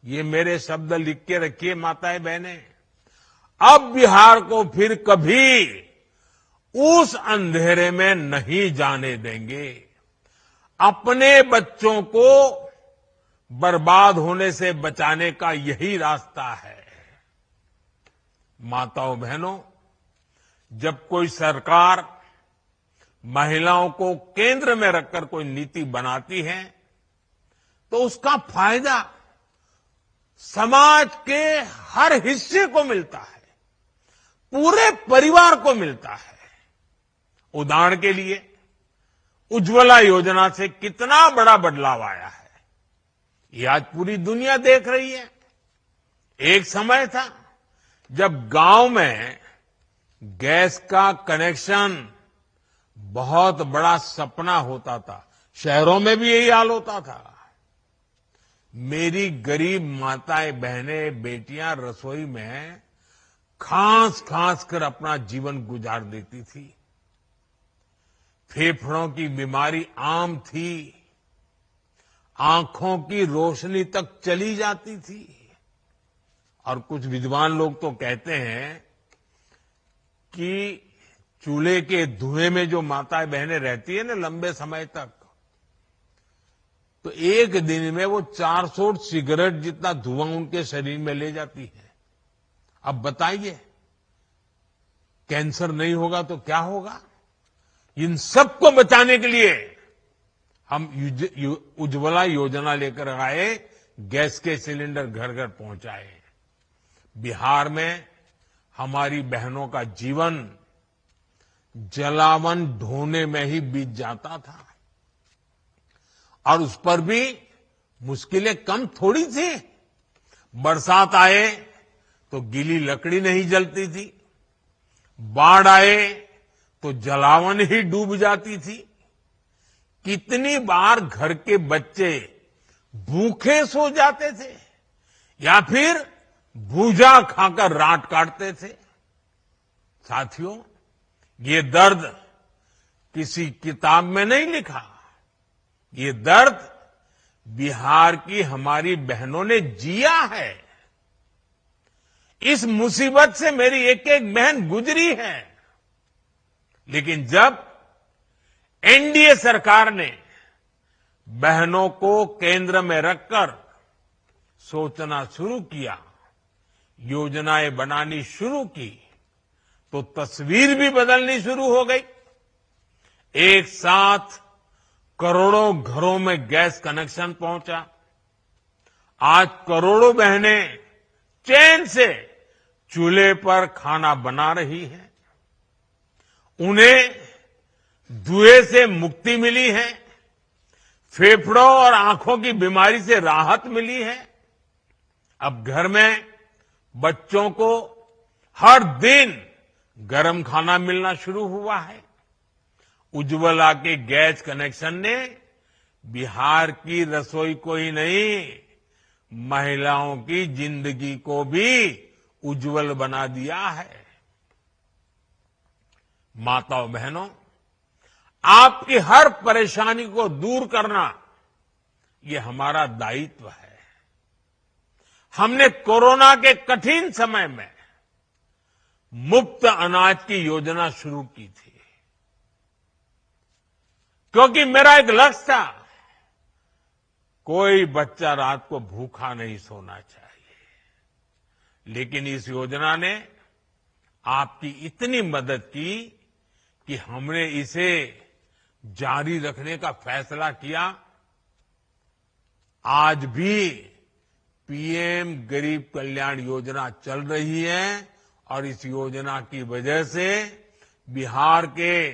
ये मेरे शब्द लिख के रखिए माताएं बहनें। अब बिहार को फिर कभी उस अंधेरे में नहीं जाने देंगे। अपने बच्चों को बर्बाद होने से बचाने का यही रास्ता है। माताओं बहनों, जब कोई सरकार महिलाओं को केंद्र में रखकर कोई नीति बनाती है तो उसका फायदा समाज के हर हिस्से को मिलता है, पूरे परिवार को मिलता है। उदाहरण के लिए उज्ज्वला योजना से कितना बड़ा बदलाव आया है, ये आज पूरी दुनिया देख रही है। एक समय था जब गांव में गैस का कनेक्शन बहुत बड़ा सपना होता था, शहरों में भी यही हाल होता था। मेरी गरीब माताएं बहनें बेटियां रसोई में खांस खांस कर अपना जीवन गुजार देती थी। फेफड़ों की बीमारी आम थी, आंखों की रोशनी तक चली जाती थी। और कुछ विद्वान लोग तो कहते हैं कि चूल्हे के धुएं में जो माताएं बहनें रहती है ना लंबे समय तक, तो एक दिन में वो 400 सिगरेट जितना धुआं उनके शरीर में ले जाती है। अब बताइए, कैंसर नहीं होगा तो क्या होगा? इन सबको बचाने के लिए हम उज्ज्वला योजना लेकर आए, गैस के सिलेंडर घर घर पहुंचाए। बिहार में हमारी बहनों का जीवन जलावन ढोने में ही बीत जाता था, और उस पर भी मुश्किलें कम थोड़ी थी। बरसात आए तो गीली लकड़ी नहीं जलती थी, बाढ़ आए तो जलावन ही डूब जाती थी। कितनी बार घर के बच्चे भूखे सो जाते थे या फिर भूजा खाकर रात काटते थे। साथियों, ये दर्द किसी किताब में नहीं लिखा, ये दर्द बिहार की हमारी बहनों ने जिया है। इस मुसीबत से मेरी एक एक बहन गुजरी है। लेकिन जब एनडीए सरकार ने बहनों को केंद्र में रखकर सोचना शुरू किया, योजनाएं बनानी शुरू की, तो तस्वीर भी बदलनी शुरू हो गई। एक साथ करोड़ों घरों में गैस कनेक्शन पहुंचा। आज करोड़ों बहनें चैन से चूल्हे पर खाना बना रही हैं। उन्हें धुएं से मुक्ति मिली है, फेफड़ों और आंखों की बीमारी से राहत मिली है। अब घर में बच्चों को हर दिन गर्म खाना मिलना शुरू हुआ है। उज्ज्वला के गैस कनेक्शन ने बिहार की रसोई को ही नहीं, महिलाओं की जिंदगी को भी उज्जवल बना दिया है। माताओं बहनों, आपकी हर परेशानी को दूर करना ये हमारा दायित्व है। हमने कोरोना के कठिन समय में मुफ्त अनाज की योजना शुरू की थी, क्योंकि मेरा एक लक्ष्य था, कोई बच्चा रात को भूखा नहीं सोना चाहिए। लेकिन इस योजना ने आपकी इतनी मदद की कि हमने इसे जारी रखने का फैसला किया। आज भी पीएम गरीब कल्याण योजना चल रही है, और इस योजना की वजह से बिहार के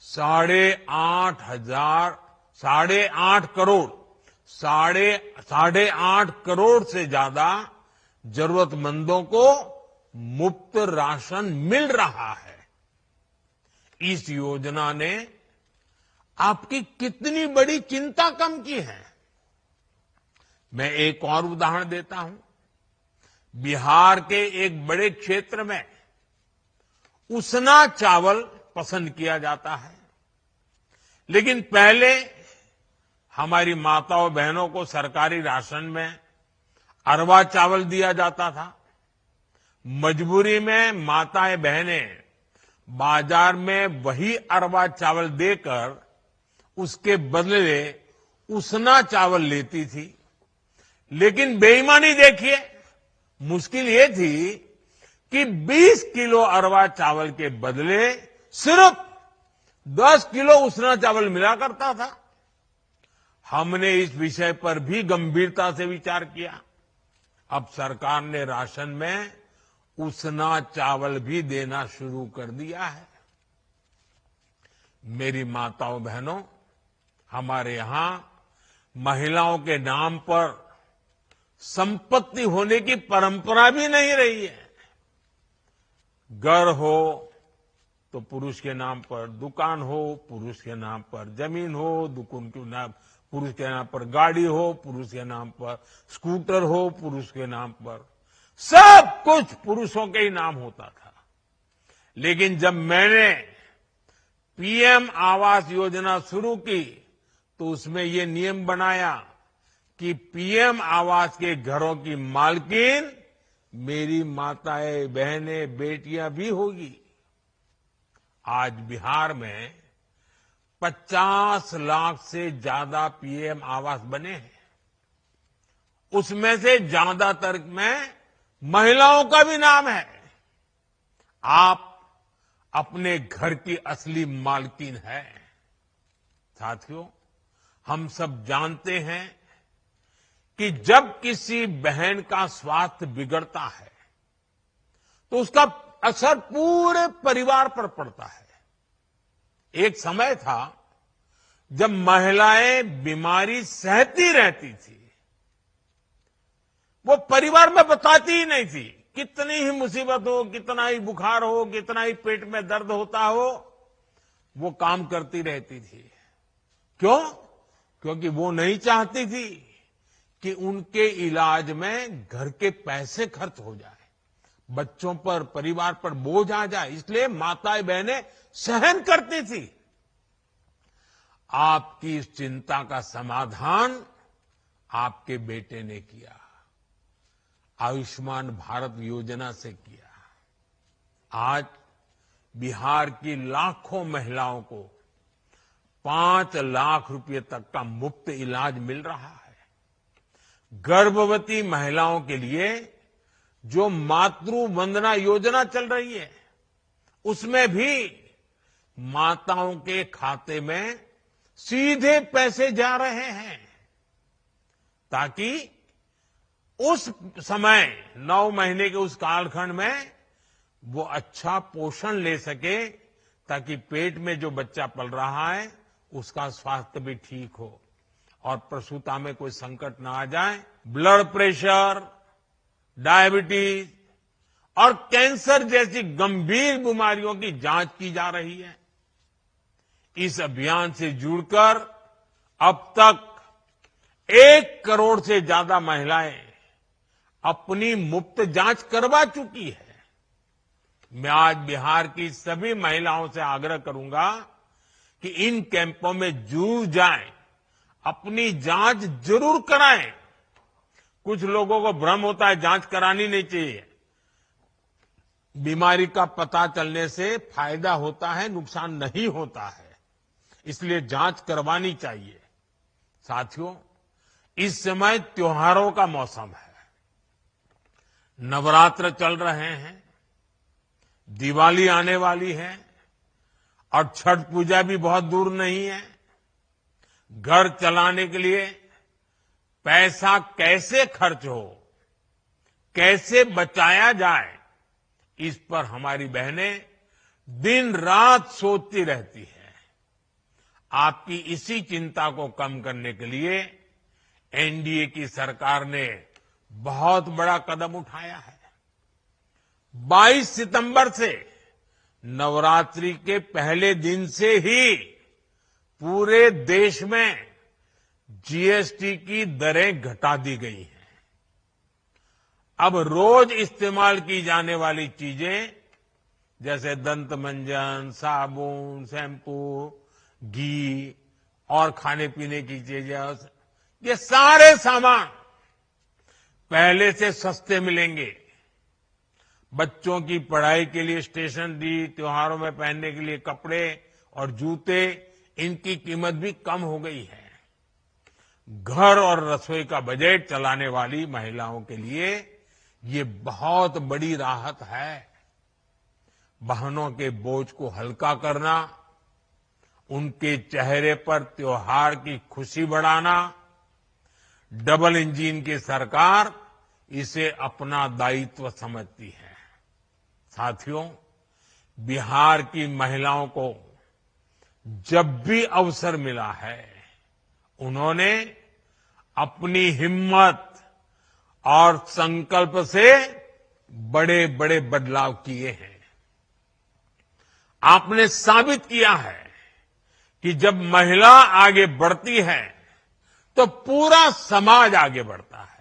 8.5 करोड़ से ज्यादा जरूरतमंदों को मुफ्त राशन मिल रहा है। इस योजना ने आपकी कितनी बड़ी चिंता कम की है। मैं एक और उदाहरण देता हूं। बिहार के एक बड़े क्षेत्र में उसना चावल पसंद किया जाता है, लेकिन पहले हमारी माताओं बहनों को सरकारी राशन में अरवा चावल दिया जाता था। मजबूरी में माताएं बहनें बाजार में वही अरवा चावल देकर उसके बदले उसना चावल लेती थी। लेकिन बेईमानी देखिए, मुश्किल ये थी कि 20 किलो अरवा चावल के बदले सिर्फ 10 किलो उसना चावल मिला करता था। हमने इस विषय पर भी गंभीरता से विचार किया। अब सरकार ने राशन में उसना चावल भी देना शुरू कर दिया है। मेरी माताओं बहनों, हमारे यहां महिलाओं के नाम पर संपत्ति होने की परंपरा भी नहीं रही है। घर हो तो पुरुष के नाम पर, दुकान हो पुरुष के नाम पर, जमीन हो दुकान के नाम पुरुष के नाम पर, गाड़ी हो पुरुष के नाम पर, स्कूटर हो पुरुष के नाम पर, सब कुछ पुरुषों के ही नाम होता था। लेकिन जब मैंने पीएम आवास योजना शुरू की तो उसमें ये नियम बनाया कि पीएम आवास के घरों की मालकिन मेरी माताएं, बहनें, बेटियां भी होगी। आज बिहार में 50 लाख से ज्यादा पीएम आवास बने हैं। उसमें से ज्यादातर में महिलाओं का भी नाम है। आप अपने घर की असली मालकिन है। साथियों, हम सब जानते हैं कि जब किसी बहन का स्वास्थ्य बिगड़ता है तो उसका असर पूरे परिवार पर पड़ता है। एक समय था जब महिलाएं बीमारी सहती रहती थी, वो परिवार में बताती ही नहीं थी। कितनी ही मुसीबत हो, कितना ही बुखार हो, कितना ही पेट में दर्द होता हो, वो काम करती रहती थी। क्यों? क्योंकि वो नहीं चाहती थी कि उनके इलाज में घर के पैसे खर्च हो जाए, बच्चों पर, परिवार पर बोझ आ जाए। इसलिए माताएं बहनें सहन करती थी। आपकी इस चिंता का समाधान आपके बेटे ने किया, आयुष्मान भारत योजना से किया। आज बिहार की लाखों महिलाओं को 5 लाख रुपए तक का मुफ्त इलाज मिल रहा है। गर्भवती महिलाओं के लिए जो मातृ वंदना योजना चल रही है, उसमें भी माताओं के खाते में सीधे पैसे जा रहे हैं, ताकि उस समय 9 महीने के उस कालखंड में वो अच्छा पोषण ले सके, ताकि पेट में जो बच्चा पल रहा है उसका स्वास्थ्य भी ठीक हो और प्रसूता में कोई संकट ना आ जाए। ब्लड प्रेशर, डायबिटीज और कैंसर जैसी गंभीर बीमारियों की जांच की जा रही है। इस अभियान से जुड़कर अब तक 1 करोड़ से ज्यादा महिलाएं अपनी मुफ्त जांच करवा चुकी है। मैं आज बिहार की सभी महिलाओं से आग्रह करूंगा कि इन कैंपों में जुड़ जाएं, अपनी जांच जरूर कराएं। कुछ लोगों को भ्रम होता है जांच करानी नहीं चाहिए। बीमारी का पता चलने से फायदा होता है, नुकसान नहीं होता है, इसलिए जांच करवानी चाहिए। साथियों, इस समय त्योहारों का मौसम है, नवरात्र चल रहे हैं, दिवाली आने वाली है और छठ पूजा भी बहुत दूर नहीं है। घर चलाने के लिए पैसा कैसे खर्च हो, कैसे बचाया जाए, इस पर हमारी बहनें दिन रात सोचती रहती है। आपकी इसी चिंता को कम करने के लिए एनडीए की सरकार ने बहुत बड़ा कदम उठाया है। 22 सितंबर से नवरात्रि के पहले दिन से ही पूरे देश में जीएसटी की दरें घटा दी गई हैं। अब रोज इस्तेमाल की जाने वाली चीजें जैसे दंत मंजन, साबुन, शैम्पू, घी और खाने पीने की चीजें, ये सारे सामान पहले से सस्ते मिलेंगे। बच्चों की पढ़ाई के लिए स्टेशनरी, त्योहारों में पहनने के लिए कपड़े और जूते, इनकी कीमत भी कम हो गई है। घर और रसोई का बजट चलाने वाली महिलाओं के लिए ये बहुत बड़ी राहत है। बहनों के बोझ को हल्का करना, उनके चेहरे पर त्योहार की खुशी बढ़ाना, डबल इंजन की सरकार इसे अपना दायित्व समझती है। साथियों, बिहार की महिलाओं को जब भी अवसर मिला है, उन्होंने अपनी हिम्मत और संकल्प से बड़े बड़े बदलाव किए हैं। आपने साबित किया है कि जब महिला आगे बढ़ती है तो पूरा समाज आगे बढ़ता है।